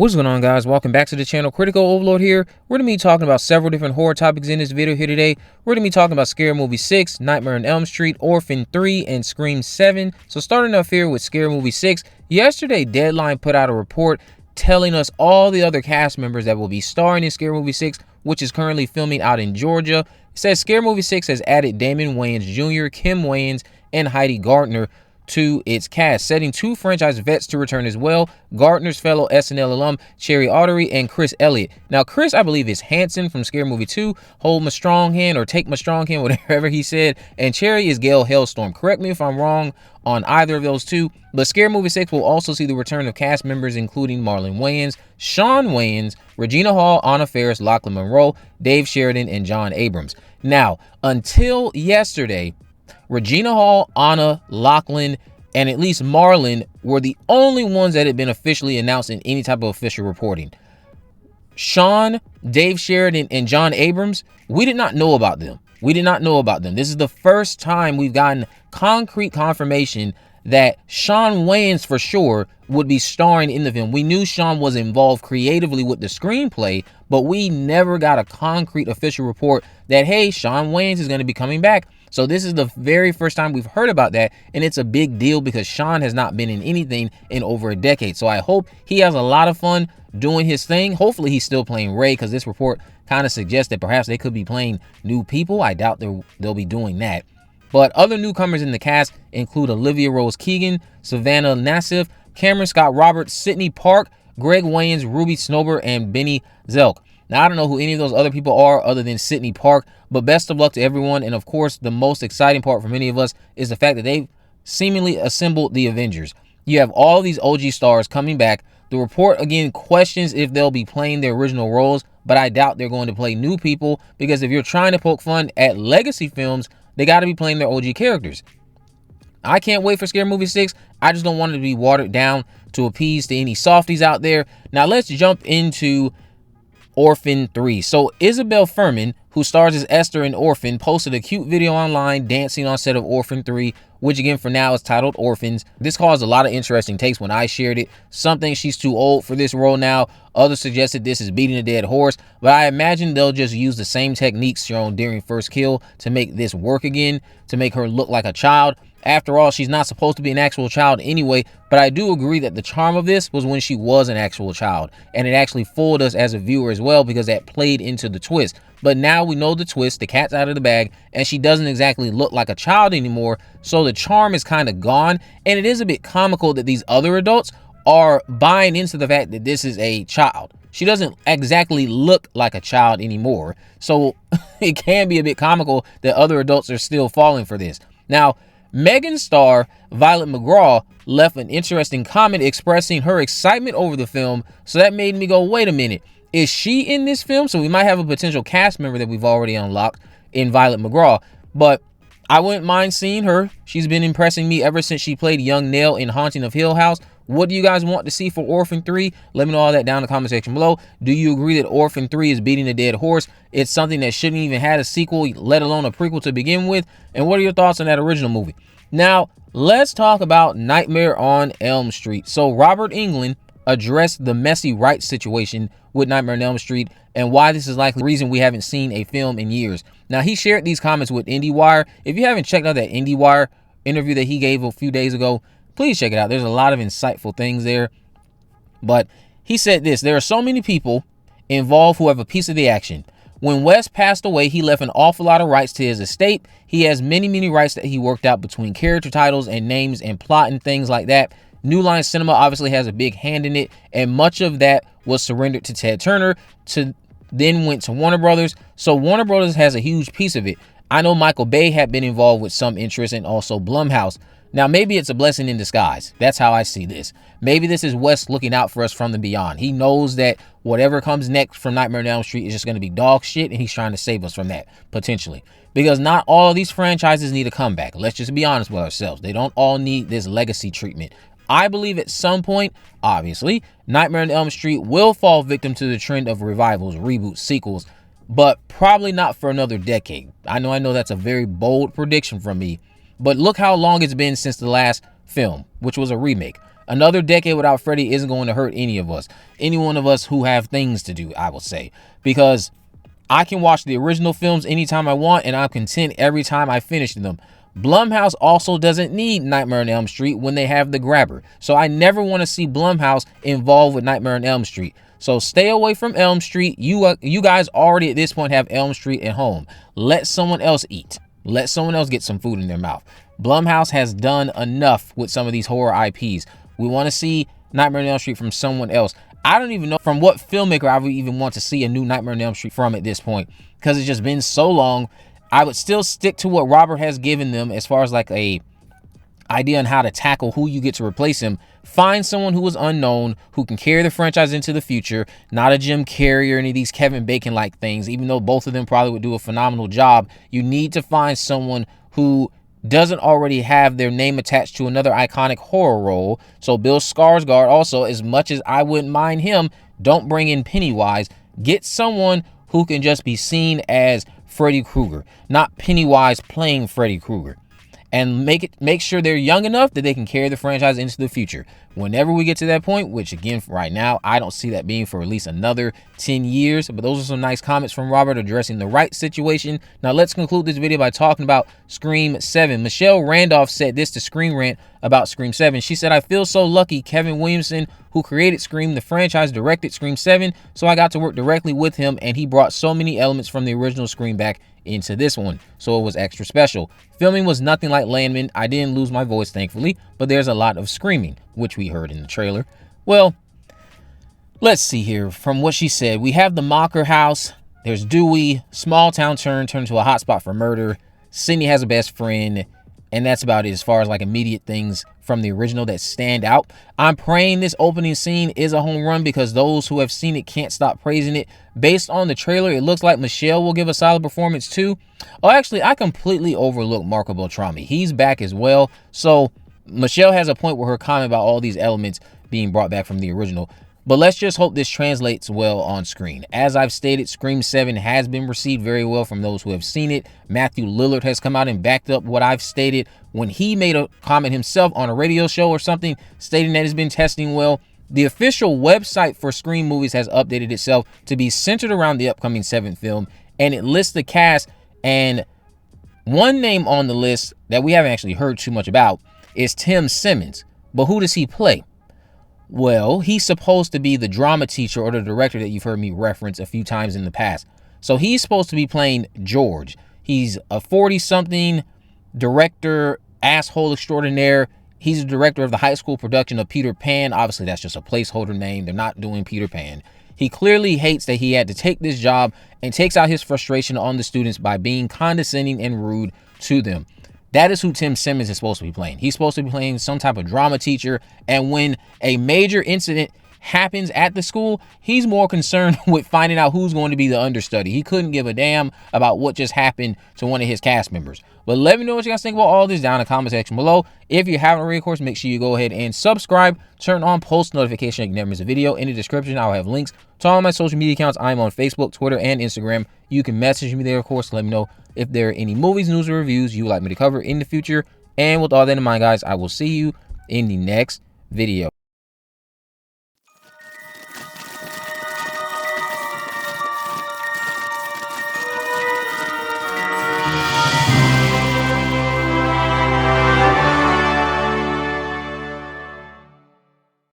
What's going on, guys? Welcome back to the channel. Critical Overlord here. We're going to be talking about several different horror topics in this video here today. We're going to be talking about Scary Movie 6, Nightmare on Elm Street, Orphan 3, and Scream 7. So starting off here with Scary Movie 6, yesterday Deadline put out a report telling us all the other cast members that will be starring in Scary Movie 6, which is currently filming out in Georgia. It says Scary Movie 6 has added Damon Wayans Jr., Kim Wayans, and Heidi Gardner to its cast, setting two franchise vets to return as well. Gardner's fellow SNL alum Cherry Autry and Chris Elliott. Now, Chris, I believe, is Hanson from Scary Movie 2, Hold My Strong Hand or Take My Strong Hand, whatever he said. And Cherry is Gail Hellstorm. Correct me if I'm wrong on either of those two. But Scary Movie 6 will also see the return of cast members including Marlon Wayans, Shawn Wayans, Regina Hall, Anna Faris, Lachlan Monroe, Dave Sheridan, and John Abrams. Now, until yesterday, Regina Hall, Anna, Lachlan, and at least Marlon were the only ones that had been officially announced in any type of official reporting. Shawn, Dave Sheridan, and John Abrams, we did not know about them. This is the first time we've gotten concrete confirmation that Shawn Wayans for sure would be starring in the film. We knew Shawn was involved creatively with the screenplay, but we never got a concrete official report that, hey, Shawn Wayans is going to be coming back. So this is the very first time we've heard about that, and it's a big deal because Shawn has not been in anything in over a decade. So I hope he has a lot of fun doing his thing. Hopefully he's still playing Ray, because this report kind of suggests that perhaps they could be playing new people. I doubt they'll be doing that. But other newcomers in the cast include Olivia Rose Keegan, Savannah Nassif, Cameron Scott Roberts, Sydney Park, Greg Wayans, Ruby Snober, and Benny Zelk. Now, I don't know who any of those other people are other than Sydney Park, but best of luck to everyone. And of course, the most exciting part for many of us is the fact that they've seemingly assembled the Avengers. You have all these OG stars coming back. The report, again, questions if they'll be playing their original roles, but I doubt they're going to play new people, because if you're trying to poke fun at legacy films, they got to be playing their OG characters. I can't wait for Scary Movie 6. I just don't want it to be watered down to appease to any softies out there. Now, let's jump into Orphan 3. So Isabelle Furman, who stars as Esther in Orphan, posted a cute video online dancing on set of Orphan 3, which again for now is titled Orphans. This caused a lot of interesting takes when I shared it. Some think she's too old for this role now. Others suggested this is beating a dead horse, but I imagine they'll just use the same techniques shown during First Kill to make this work again, to make her look like a child. After all, she's not supposed to be an actual child anyway, but I do agree that the charm of this was when she was an actual child, and it actually fooled us as a viewer as well, because that played into the twist. But now we know the twist, the cat's out of the bag, and she doesn't exactly look like a child anymore, so the charm is kind of gone. And it is a bit comical that these other adults are buying into the fact that this is a child. She doesn't exactly look like a child anymore, so it can be a bit comical that other adults are still falling for this. Now, Megan star Violet McGraw left an interesting comment expressing her excitement over the film, so that made me go, wait a minute, is she in this film? So we might have a potential cast member that we've already unlocked in Violet McGraw, but I wouldn't mind seeing her. She's been impressing me ever since she played young Nell in Haunting of Hill House. What do you guys want to see for Orphan 3? Let me know all that down in the comment section below. Do you agree that Orphan 3 is beating a dead horse? It's something that shouldn't even had a sequel, let alone a prequel to begin with. And what are your thoughts on that original movie? Now, let's talk about Nightmare on Elm Street. So Robert Englund addressed the messy rights situation with Nightmare on Elm Street and why this is likely the reason we haven't seen a film in years. Now, he shared these comments with IndieWire. If you haven't checked out that IndieWire interview that he gave a few days ago, please check it out. There's a lot of insightful things there. But he said this: there are so many people involved who have a piece of the action. When Wes passed away, he left an awful lot of rights to his estate. He has many rights that he worked out between character titles and names and plot and things like that. New Line Cinema obviously has a big hand in it, and much of that was surrendered to Ted Turner, then went to Warner Brothers. So Warner Brothers has a huge piece of it. I know Michael Bay had been involved with some interest, and also Blumhouse. Now, maybe it's a blessing in disguise. That's how I see this. Maybe this is Wes looking out for us from the beyond. He knows that whatever comes next from Nightmare on Elm Street is just going to be dog shit, and he's trying to save us from that, potentially. Because not all of these franchises need a comeback. Let's just be honest with ourselves. They don't all need this legacy treatment. I believe at some point, obviously, Nightmare on Elm Street will fall victim to the trend of revivals, reboots, sequels, but probably not for another decade. I know that's a very bold prediction from me, but look how long it's been since the last film, which was a remake. Another decade without Freddy isn't going to hurt any of us. Any one of us who have things to do, I will say. Because I can watch the original films anytime I want, and I'm content every time I finish them. Blumhouse also doesn't need Nightmare on Elm Street when they have the grabber. So I never want to see Blumhouse involved with Nightmare on Elm Street. So stay away from Elm Street. You guys already at this point have Elm Street at home. Let someone else eat. Let someone else get some food in their mouth. Blumhouse has done enough with some of these horror IPs. We want to see Nightmare on Elm Street from someone else. I don't even know from what filmmaker I would even want to see a new Nightmare on Elm Street from at this point, because it's just been so long. I would still stick to what Robert has given them as far as like a idea on how to tackle who you get to replace him. Find someone who is unknown, who can carry the franchise into the future, not a Jim Carrey or any of these Kevin Bacon like things, even though both of them probably would do a phenomenal job. You need to find someone who doesn't already have their name attached to another iconic horror role. So Bill Skarsgård also, as much as I wouldn't mind him, don't bring in Pennywise. Get someone who can just be seen as Freddy Krueger, not Pennywise playing Freddy Krueger. And make sure they're young enough that they can carry the franchise into the future. Whenever we get to that point, which again, right now, I don't see that being for at least another 10 years. But those are some nice comments from Robert addressing the right situation. Now let's conclude this video by talking about Scream 7. Michelle Randolph said this to Scream Rant about Scream 7. She said, "I feel so lucky Kevin Williamson, who created Scream, the franchise, directed Scream 7. So I got to work directly with him, and he brought so many elements from the original Scream back into this one. So it was extra special. Filming was nothing like Landman. I didn't lose my voice, thankfully, but there's a lot of screaming," which we heard in the trailer. Well, let's see here. From what she said, we have the Mocker house. There's Dewey. Small town turned to a hotspot for murder. Sydney has a best friend. And that's about it as far as like immediate things from the original that stand out. I'm praying this opening scene is a home run, because those who have seen it can't stop praising it. Based on the trailer, it looks like Michelle will give a solid performance too. Oh, actually, I completely overlooked Marco Beltrami. He's back as well. So Michelle has a point with her comment about all these elements being brought back from the original. But let's just hope this translates well on screen. As I've stated, Scream 7 has been received very well from those who have seen it. Matthew Lillard has come out and backed up what I've stated when he made a comment himself on a radio show or something, stating that it's been testing well. The official website for Scream movies has updated itself to be centered around the upcoming 7th film, and it lists the cast, and one name on the list that we haven't actually heard too much about is Tim Simmons. But who does he play? Well, he's supposed to be the drama teacher or the director that you've heard me reference a few times in the past. So he's supposed to be playing George. He's a 40-something director, asshole extraordinaire. He's the director of the high school production of Peter Pan. Obviously, that's just a placeholder name. They're not doing Peter Pan. He clearly hates that he had to take this job and takes out his frustration on the students by being condescending and rude to them. That is who Tim Simmons is supposed to be playing. He's supposed to be playing some type of drama teacher. And when a major incident happens at the school, he's more concerned with finding out who's going to be the understudy. He couldn't give a damn about what just happened to one of his cast members. But let me know what you guys think about all this down in the comment section below. If you haven't already, of course, make sure you go ahead and subscribe. Turn on post notification. You can never miss a video. In the description, I'll have links to all my social media accounts. I'm on Facebook, Twitter, and Instagram. You can message me there, of course, to let me know if there are any movies, news, or reviews you would like me to cover in the future. And with all that in mind, guys, I will see you in the next video.